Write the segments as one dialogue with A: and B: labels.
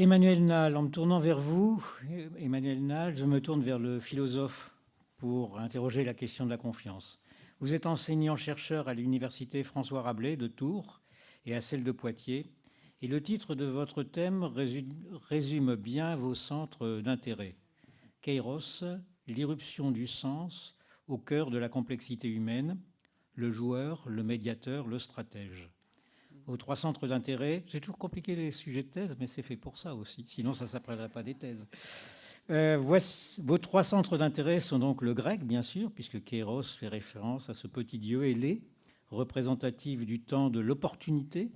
A: Emmanuel Nal, en me tournant vers vous, Emmanuel Nal, je me tourne vers le philosophe pour interroger la question de la confiance. Vous êtes enseignant-chercheur à l'université François Rabelais de Tours et à celle de Poitiers, et le titre de votre thème résume bien vos centres d'intérêt. Kairos, l'irruption du sens au cœur de la complexité humaine, le joueur, le médiateur, le stratège. Aux trois centres d'intérêt, c'est toujours compliqué les sujets de thèse, mais c'est fait pour ça aussi, sinon ça ne s'appellerait pas des thèses. Vos trois centres d'intérêt sont donc le grec, bien sûr, puisque Kairos fait référence à ce petit dieu ailé, représentatif du temps de l'opportunité,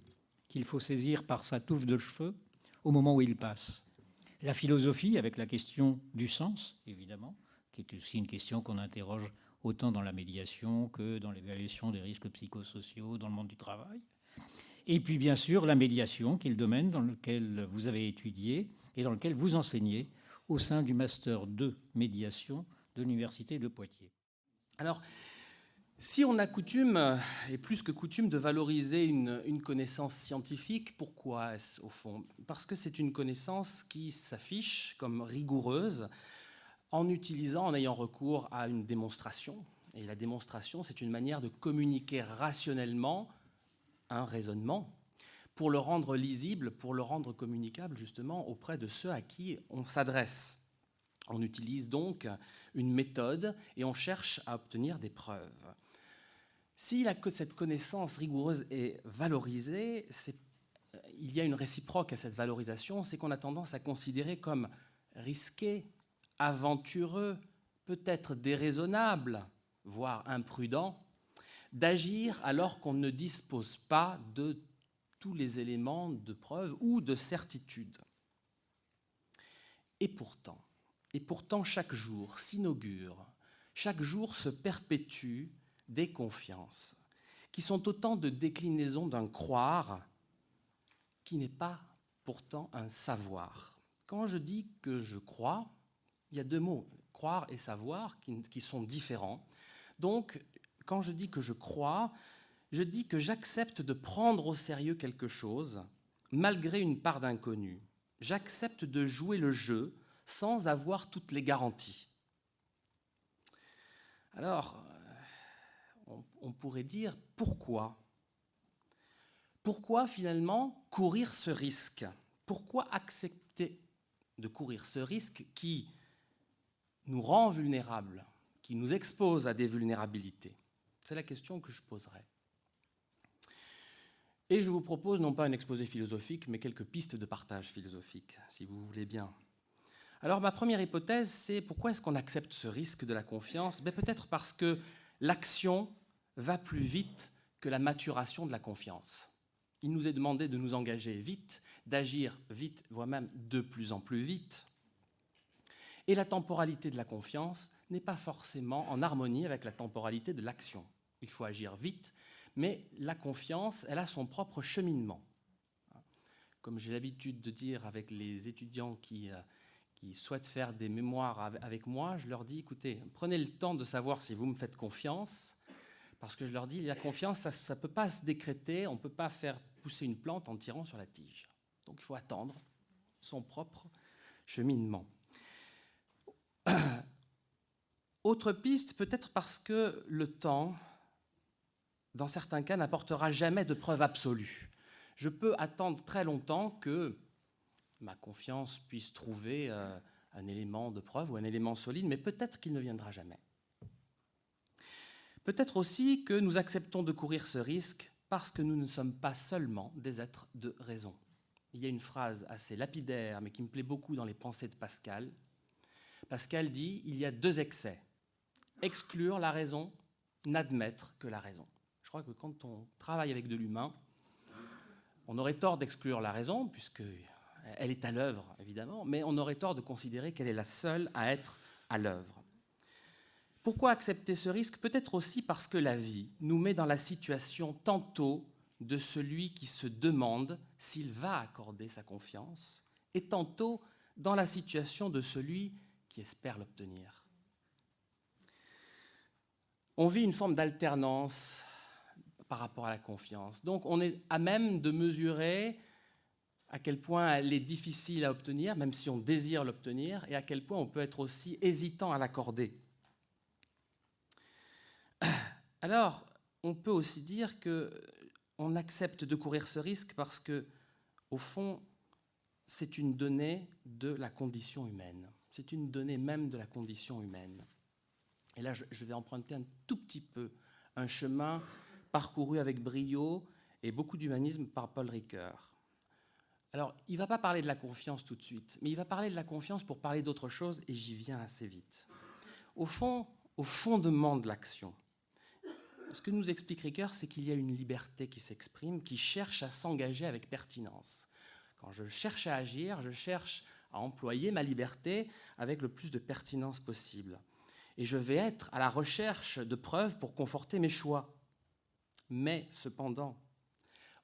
A: qu'il faut saisir par sa touffe de cheveux au moment où il passe. La philosophie, avec la question du sens, évidemment, qui est aussi une question qu'on interroge autant dans la médiation que dans l'évaluation des risques psychosociaux dans le monde du travail. Et puis, bien sûr, la médiation, qui est le domaine dans lequel vous avez étudié et dans lequel vous enseignez au sein du Master 2 Médiation de l'Université de Poitiers.
B: Alors, si on a coutume, et plus que coutume, de valoriser une connaissance scientifique, pourquoi est-ce au fond? Parce que c'est une connaissance qui s'affiche comme rigoureuse en ayant recours à une démonstration. Et la démonstration, c'est une manière de communiquer rationnellement un raisonnement pour le rendre lisible, pour le rendre communicable justement auprès de ceux à qui on s'adresse. On utilise donc une méthode et on cherche à obtenir des preuves. Si cette connaissance rigoureuse est valorisée, il y a une réciproque à cette valorisation, c'est qu'on a tendance à considérer comme risqué, aventureux, peut-être déraisonnable, voire imprudent, d'agir alors qu'on ne dispose pas de tous les éléments de preuve ou de certitude. Et pourtant, chaque jour s'inaugure, chaque jour se perpétue des confiances, qui sont autant de déclinaisons d'un croire qui n'est pas pourtant un savoir. Quand je dis que je crois, il y a deux mots, croire et savoir, qui sont différents. Donc, quand je dis que je crois, je dis que j'accepte de prendre au sérieux quelque chose, malgré une part d'inconnu. J'accepte de jouer le jeu sans avoir toutes les garanties. Alors, on pourrait dire pourquoi? Pourquoi finalement courir ce risque? Pourquoi accepter de courir ce risque qui nous rend vulnérables, qui nous expose à des vulnérabilités? C'est la question que je poserai. Et je vous propose non pas un exposé philosophique, mais quelques pistes de partage philosophique, si vous voulez bien. Alors ma première hypothèse, c'est pourquoi est-ce qu'on accepte ce risque de la confiance? Peut-être parce que l'action va plus vite que la maturation de la confiance. Il nous est demandé de nous engager vite, d'agir vite, voire même de plus en plus vite. Et la temporalité de la confiance n'est pas forcément en harmonie avec la temporalité de l'action. Il faut agir vite, mais la confiance, elle a son propre cheminement. Comme j'ai l'habitude de dire avec les étudiants qui souhaitent faire des mémoires avec moi, je leur dis, écoutez, prenez le temps de savoir si vous me faites confiance, parce que je leur dis, la confiance, ça ne peut pas se décréter, on ne peut pas faire pousser une plante en tirant sur la tige. Donc il faut attendre son propre cheminement. Autre piste, peut-être parce que le temps, dans certains cas, n'apportera jamais de preuve absolue. Je peux attendre très longtemps que ma confiance puisse trouver un élément de preuve ou un élément solide, mais peut-être qu'il ne viendra jamais. Peut-être aussi que nous acceptons de courir ce risque parce que nous ne sommes pas seulement des êtres de raison. Il y a une phrase assez lapidaire, mais qui me plaît beaucoup dans les pensées de Pascal. Pascal dit « il y a deux excès, exclure la raison, n'admettre que la raison ». Je crois que quand on travaille avec de l'humain, on aurait tort d'exclure la raison, puisqu'elle est à l'œuvre, évidemment, mais on aurait tort de considérer qu'elle est la seule à être à l'œuvre. Pourquoi accepter ce risque? Peut-être aussi parce que la vie nous met dans la situation tantôt de celui qui se demande s'il va accorder sa confiance, et tantôt dans la situation de celui qui espère l'obtenir. On vit une forme d'alternance par rapport à la confiance. Donc on est à même de mesurer à quel point elle est difficile à obtenir, même si on désire l'obtenir, et à quel point on peut être aussi hésitant à l'accorder. Alors, on peut aussi dire qu'on accepte de courir ce risque parce que, au fond, c'est une donnée de la condition humaine. C'est une donnée même de la condition humaine. Et là, je vais emprunter un tout petit peu un chemin parcouru avec brio et beaucoup d'humanisme par Paul Ricoeur. Alors, il ne va pas parler de la confiance tout de suite, mais il va parler de la confiance pour parler d'autre chose, et j'y viens assez vite. Au fond, au fondement de l'action, ce que nous explique Ricoeur, c'est qu'il y a une liberté qui s'exprime, qui cherche à s'engager avec pertinence. Quand je cherche à agir, je cherche à employer ma liberté avec le plus de pertinence possible. Et je vais être à la recherche de preuves pour conforter mes choix. Mais, cependant,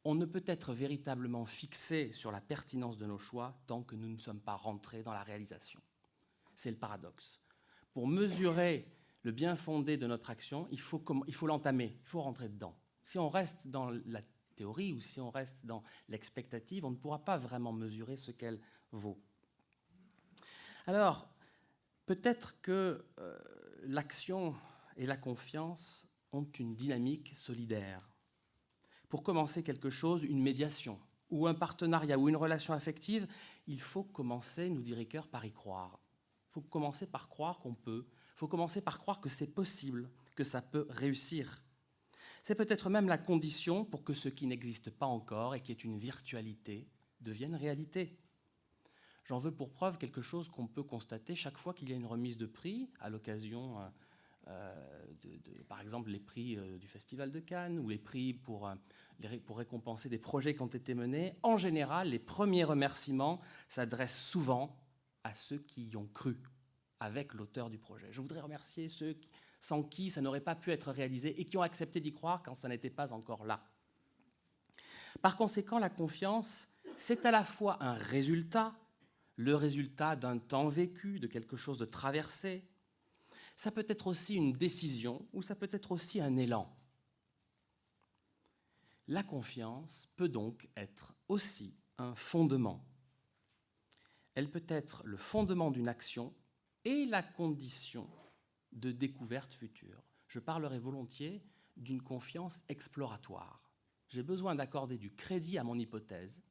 B: on ne peut être véritablement fixé sur la pertinence de nos choix tant que nous ne sommes pas rentrés dans la réalisation. C'est le paradoxe. Pour mesurer le bien fondé de notre action, il faut l'entamer, il faut rentrer dedans. Si on reste dans la théorie ou si on reste dans l'expectative, on ne pourra pas vraiment mesurer ce qu'elle vaut. Alors, peut-être que l'action et la confiance ont une dynamique solidaire. Pour commencer quelque chose, une médiation, ou un partenariat, ou une relation affective, il faut commencer, nous dit Ricoeur, par y croire. Il faut commencer par croire qu'on peut. Il faut commencer par croire que c'est possible, que ça peut réussir. C'est peut-être même la condition pour que ce qui n'existe pas encore et qui est une virtualité devienne réalité. J'en veux pour preuve quelque chose qu'on peut constater chaque fois qu'il y a une remise de prix, à l'occasion, par exemple, les prix du Festival de Cannes ou les prix pour récompenser des projets qui ont été menés. En général, les premiers remerciements s'adressent souvent à ceux qui y ont cru, avec l'auteur du projet. Je voudrais remercier ceux sans qui ça n'aurait pas pu être réalisé et qui ont accepté d'y croire quand ça n'était pas encore là. Par conséquent, la confiance, c'est à la fois un résultat, le résultat d'un temps vécu, de quelque chose de traversé. Ça peut être aussi une décision ou ça peut être aussi un élan. La confiance peut donc être aussi un fondement. Elle peut être le fondement d'une action et la condition de découverte future. Je parlerai volontiers d'une confiance exploratoire. J'ai besoin d'accorder du crédit à mon hypothèse,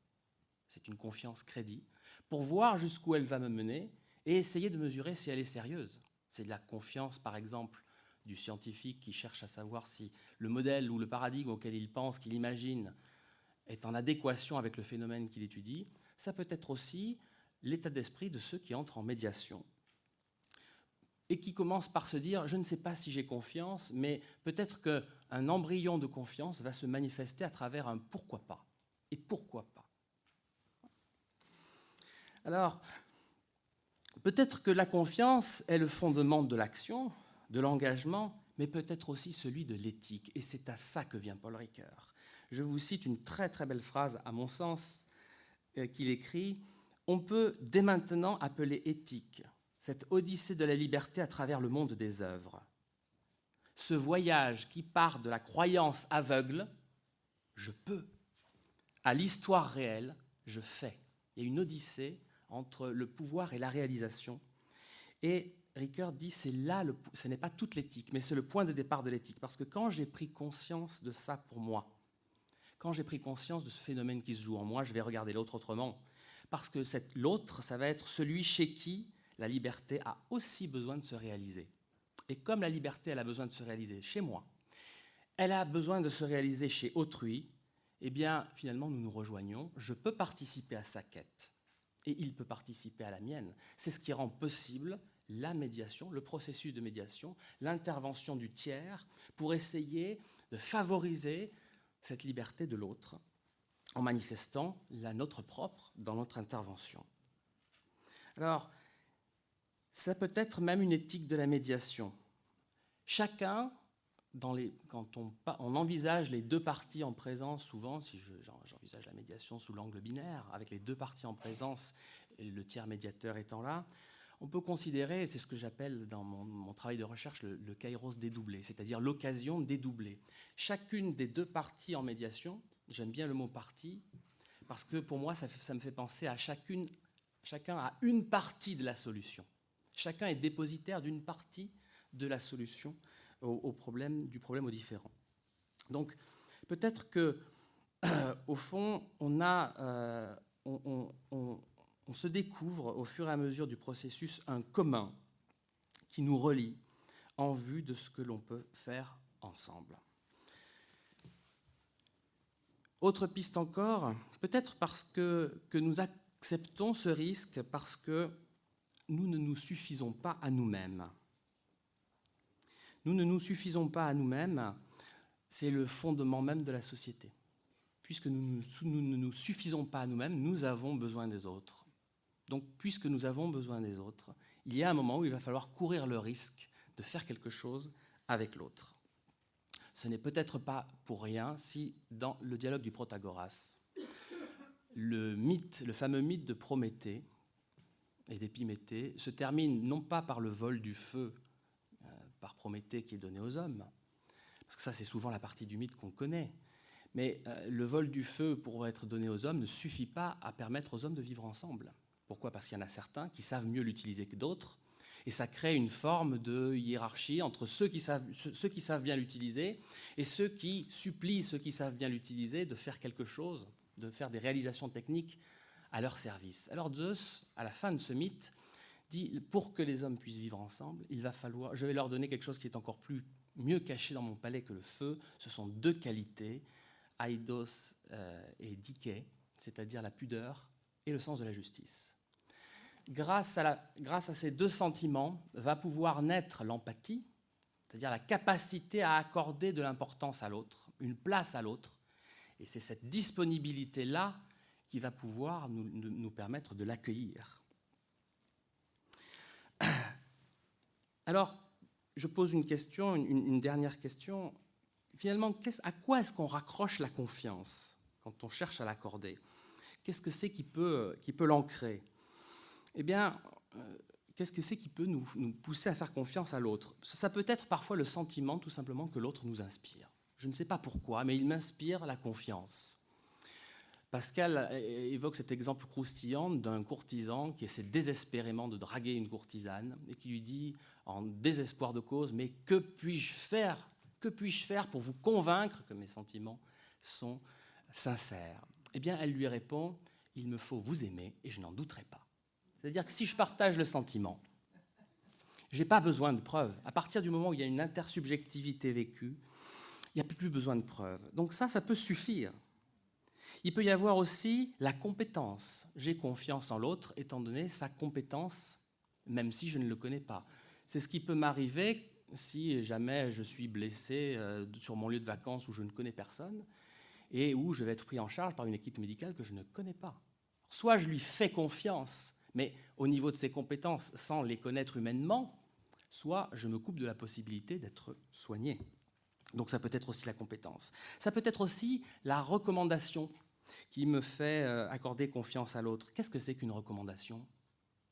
B: c'est une confiance crédit, pour voir jusqu'où elle va me mener et essayer de mesurer si elle est sérieuse. C'est de la confiance, par exemple, du scientifique qui cherche à savoir si le modèle ou le paradigme auquel il pense, qu'il imagine, est en adéquation avec le phénomène qu'il étudie. Ça peut être aussi l'état d'esprit de ceux qui entrent en médiation et qui commencent par se dire « je ne sais pas si j'ai confiance, mais peut-être qu'un embryon de confiance va se manifester à travers un « pourquoi pas ». Et pourquoi pas ? Alors, peut-être que la confiance est le fondement de l'action, de l'engagement, mais peut-être aussi celui de l'éthique. Et c'est à ça que vient Paul Ricoeur. Je vous cite une très très belle phrase, à mon sens, qu'il écrit « On peut dès maintenant appeler éthique cette odyssée de la liberté à travers le monde des œuvres. Ce voyage qui part de la croyance aveugle, je peux, à l'histoire réelle, je fais. » Il y a une odyssée entre le pouvoir et la réalisation. Et Ricoeur dit c'est là, ce n'est pas toute l'éthique, mais c'est le point de départ de l'éthique. Parce que quand j'ai pris conscience de ça pour moi, quand j'ai pris conscience de ce phénomène qui se joue en moi, je vais regarder l'autre autrement. Parce que l'autre, ça va être celui chez qui la liberté a aussi besoin de se réaliser. Et comme la liberté, elle a besoin de se réaliser chez moi, elle a besoin de se réaliser chez autrui, eh bien, finalement, nous nous rejoignons. Je peux participer à sa quête et il peut participer à la mienne. C'est ce qui rend possible la médiation, le processus de médiation, l'intervention du tiers pour essayer de favoriser cette liberté de l'autre en manifestant la nôtre propre dans notre intervention. Alors, ça peut être même une éthique de la médiation. Chacun, quand on envisage les deux parties en présence, souvent, si j'envisage la médiation sous l'angle binaire, avec les deux parties en présence et le tiers médiateur étant là, on peut considérer, et c'est ce que j'appelle dans mon travail de recherche le kairos dédoublé, c'est-à-dire l'occasion dédoublée. Chacune des deux parties en médiation, j'aime bien le mot partie, parce que pour moi, ça me fait penser à chacun a une partie de la solution. Chacun est dépositaire d'une partie de la solution du problème aux différents. Donc, peut-être que, au fond, on se découvre au fur et à mesure du processus un commun qui nous relie en vue de ce que l'on peut faire ensemble. Autre piste encore, peut-être parce que nous acceptons ce risque parce que nous ne nous suffisons pas à nous-mêmes. Nous ne nous suffisons pas à nous-mêmes, c'est le fondement même de la société. Puisque nous ne nous suffisons pas à nous-mêmes, nous avons besoin des autres. Donc, puisque nous avons besoin des autres, il y a un moment où il va falloir courir le risque de faire quelque chose avec l'autre. Ce n'est peut-être pas pour rien si, dans le dialogue du Protagoras, le fameux mythe de Prométhée et d'Épiméthée se termine non pas par le vol du feu par Prométhée qui est donné aux hommes, parce que ça c'est souvent la partie du mythe qu'on connaît, mais le vol du feu pour être donné aux hommes ne suffit pas à permettre aux hommes de vivre ensemble. Pourquoi ? Parce qu'il y en a certains qui savent mieux l'utiliser que d'autres, et ça crée une forme de hiérarchie entre ceux qui savent bien l'utiliser et ceux qui supplient ceux qui savent bien l'utiliser de faire quelque chose, de faire des réalisations techniques à leur service. Alors Zeus, à la fin de ce mythe, dit « Pour que les hommes puissent vivre ensemble, je vais leur donner quelque chose qui est encore mieux caché dans mon palais que le feu. Ce sont deux qualités, aidos et dike, c'est-à-dire la pudeur et le sens de la justice. » Grâce à ces deux sentiments va pouvoir naître l'empathie, c'est-à-dire la capacité à accorder de l'importance à l'autre, une place à l'autre. Et c'est cette disponibilité-là qui va pouvoir nous permettre de l'accueillir. Alors, je pose une question, une dernière question. Finalement, à quoi est-ce qu'on raccroche la confiance quand on cherche à l'accorder ? Qu'est-ce que c'est qui peut l'ancrer ? Eh bien, qu'est-ce que c'est qui peut nous pousser à faire confiance à l'autre ? Ça peut être parfois le sentiment, tout simplement, que l'autre nous inspire. Je ne sais pas pourquoi, mais il m'inspire la confiance. Pascal évoque cet exemple croustillant d'un courtisan qui essaie désespérément de draguer une courtisane et qui lui dit, en désespoir de cause, « Mais que puis-je faire ? Que puis-je faire pour vous convaincre que mes sentiments sont sincères ?» Eh bien, elle lui répond, « Il me faut vous aimer et je n'en douterai pas. » C'est-à-dire que si je partage le sentiment, je n'ai pas besoin de preuves. À partir du moment où il y a une intersubjectivité vécue, il n'y a plus besoin de preuves. Donc ça peut suffire. Il peut y avoir aussi la compétence. J'ai confiance en l'autre, étant donné sa compétence, même si je ne le connais pas. C'est ce qui peut m'arriver si jamais je suis blessé sur mon lieu de vacances où je ne connais personne et où je vais être pris en charge par une équipe médicale que je ne connais pas. Soit je lui fais confiance, mais au niveau de ses compétences, sans les connaître humainement, soit je me coupe de la possibilité d'être soigné. Donc ça peut être aussi la compétence. Ça peut être aussi la recommandation qui me fait accorder confiance à l'autre. Qu'est-ce que c'est qu'une recommandation ?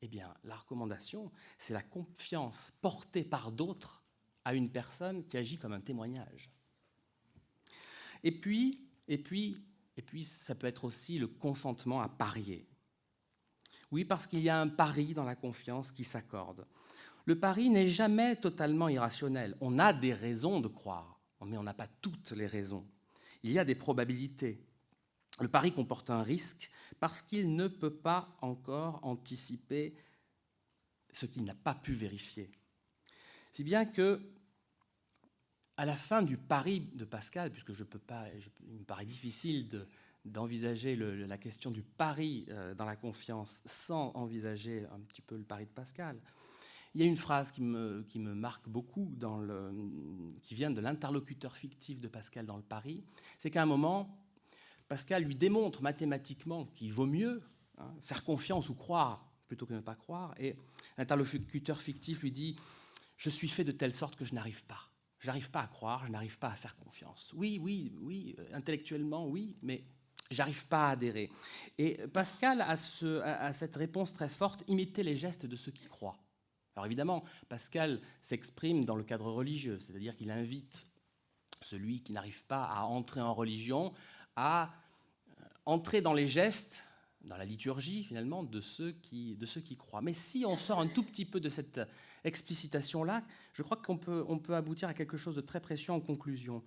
B: Eh bien, la recommandation, c'est la confiance portée par d'autres à une personne qui agit comme un témoignage. Et puis, ça peut être aussi le consentement à parier. Oui, parce qu'il y a un pari dans la confiance qui s'accorde. Le pari n'est jamais totalement irrationnel. On a des raisons de croire, mais on n'a pas toutes les raisons. Il y a des probabilités. Le pari comporte un risque parce qu'il ne peut pas encore anticiper ce qu'il n'a pas pu vérifier. Si bien que, à la fin du pari de Pascal, puisque il me paraît difficile d'envisager la question du pari dans la confiance sans envisager un petit peu le pari de Pascal, il y a une phrase qui me marque beaucoup, qui vient de l'interlocuteur fictif de Pascal dans le pari, c'est qu'à un moment, Pascal lui démontre mathématiquement qu'il vaut mieux faire confiance ou croire plutôt que ne pas croire, et l'interlocuteur fictif lui dit « Je suis fait de telle sorte que je n'arrive pas. Je n'arrive pas à croire, je n'arrive pas à faire confiance. Oui, intellectuellement, oui, mais j'arrive pas à adhérer. » Et Pascal a cette réponse très forte, imiter les gestes de ceux qui croient. Alors évidemment, Pascal s'exprime dans le cadre religieux, c'est-à-dire qu'il invite celui qui n'arrive pas à entrer en religion à entrer dans les gestes, dans la liturgie finalement, de ceux qui croient. Mais si on sort un tout petit peu de cette explicitation-là, je crois qu'on peut aboutir à quelque chose de très précieux en conclusion.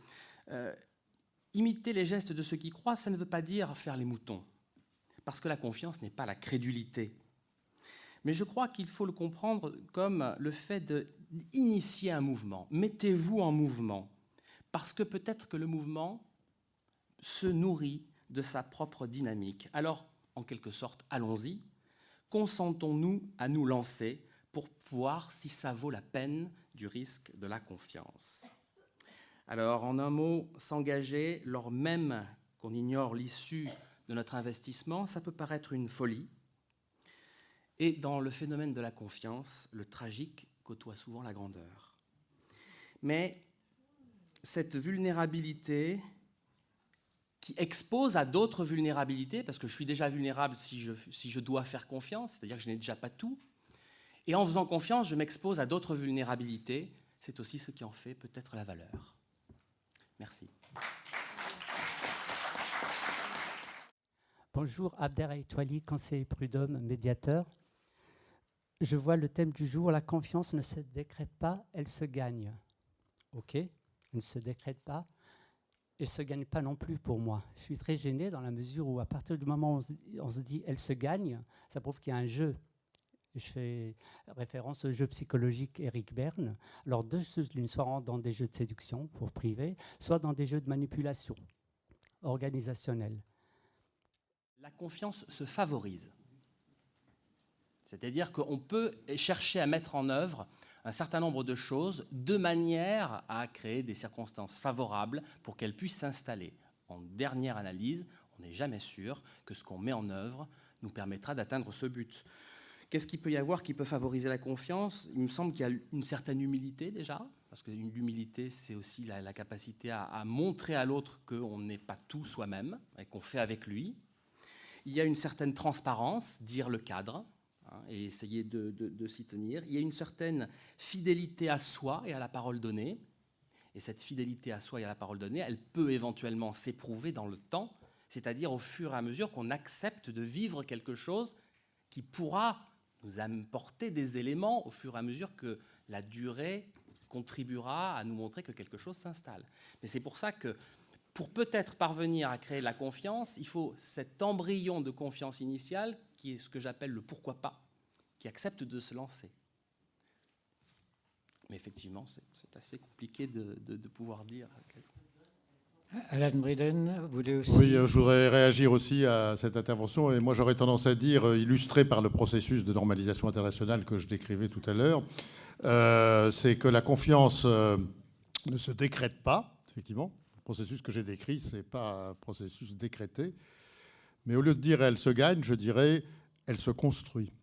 B: Imiter les gestes de ceux qui croient, ça ne veut pas dire faire les moutons, parce que la confiance n'est pas la crédulité. Mais je crois qu'il faut le comprendre comme le fait d'initier un mouvement. Mettez-vous en mouvement, parce que peut-être que le mouvement se nourrit de sa propre dynamique. Alors, en quelque sorte, allons-y, consentons-nous à nous lancer pour voir si ça vaut la peine du risque de la confiance. Alors, en un mot, s'engager, lors même qu'on ignore l'issue de notre investissement, ça peut paraître une folie. Et dans le phénomène de la confiance, le tragique côtoie souvent la grandeur. Mais cette vulnérabilité qui expose à d'autres vulnérabilités, parce que je suis déjà vulnérable si je dois faire confiance, c'est-à-dire que je n'ai déjà pas tout, et en faisant confiance, je m'expose à d'autres vulnérabilités, c'est aussi ce qui en fait peut-être la valeur. Merci.
C: Bonjour, Abderrahim Touali, conseiller prud'homme, médiateur. Je vois le thème du jour, la confiance ne se décrète pas, elle se gagne. Ok, elle ne se décrète pas, elle ne se gagne pas non plus pour moi. Je suis très gêné dans la mesure où à partir du moment où on se dit elle se gagne, ça prouve qu'il y a un jeu. Je fais référence au jeu psychologique Eric Berne. Alors deux choses l'une, soit dans des jeux de séduction pour privé, soit dans des jeux de manipulation organisationnelle.
B: La confiance se favorise. C'est-à-dire qu'on peut chercher à mettre en œuvre un certain nombre de choses de manière à créer des circonstances favorables pour qu'elles puissent s'installer. En dernière analyse, on n'est jamais sûr que ce qu'on met en œuvre nous permettra d'atteindre ce but. Qu'est-ce qu'il peut y avoir qui peut favoriser la confiance ? Il me semble qu'il y a une certaine humilité déjà, parce que l'humilité, c'est aussi la capacité à montrer à l'autre qu'on n'est pas tout soi-même et qu'on fait avec lui. Il y a une certaine transparence, dire le cadre, et essayer de s'y tenir. Il y a une certaine fidélité à soi et à la parole donnée. Et cette fidélité à soi et à la parole donnée, elle peut éventuellement s'éprouver dans le temps, c'est-à-dire au fur et à mesure qu'on accepte de vivre quelque chose qui pourra nous apporter des éléments au fur et à mesure que la durée contribuera à nous montrer que quelque chose s'installe. Mais c'est pour ça que pour peut-être parvenir à créer la confiance, il faut cet embryon de confiance initiale qui est ce que j'appelle le « pourquoi pas », qui accepte de se lancer. Mais effectivement, c'est assez compliqué de pouvoir dire.
A: Alan Bryden, vous voulez aussi...
D: Oui, je voudrais réagir aussi à cette intervention. Et moi, j'aurais tendance à dire, illustré par le processus de normalisation internationale que je décrivais tout à l'heure, c'est que la confiance ne se décrète pas, effectivement. Le processus que j'ai décrit, ce n'est pas un processus décrété. Mais au lieu de dire « elle se gagne », je dirais « elle se construit ».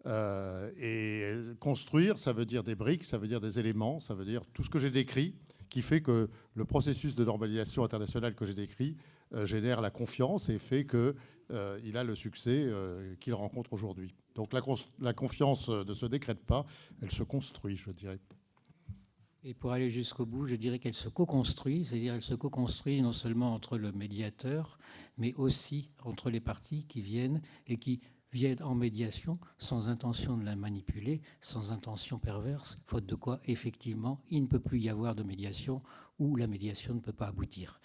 D: Et construire, ça veut dire des briques, ça veut dire des éléments, ça veut dire tout ce que j'ai décrit, qui fait que le processus de normalisation internationale que j'ai décrit génère la confiance et fait qu'il a le succès qu'il rencontre aujourd'hui. Donc la confiance ne se décrète pas, elle se construit, je dirais.
A: Et pour aller jusqu'au bout, je dirais qu'elle se co-construit, c'est-à-dire qu'elle se co-construit non seulement entre le médiateur, mais aussi entre les parties qui viennent et qui viennent en médiation sans intention de la manipuler, sans intention perverse, faute de quoi, effectivement, il ne peut plus y avoir de médiation ou la médiation ne peut pas aboutir.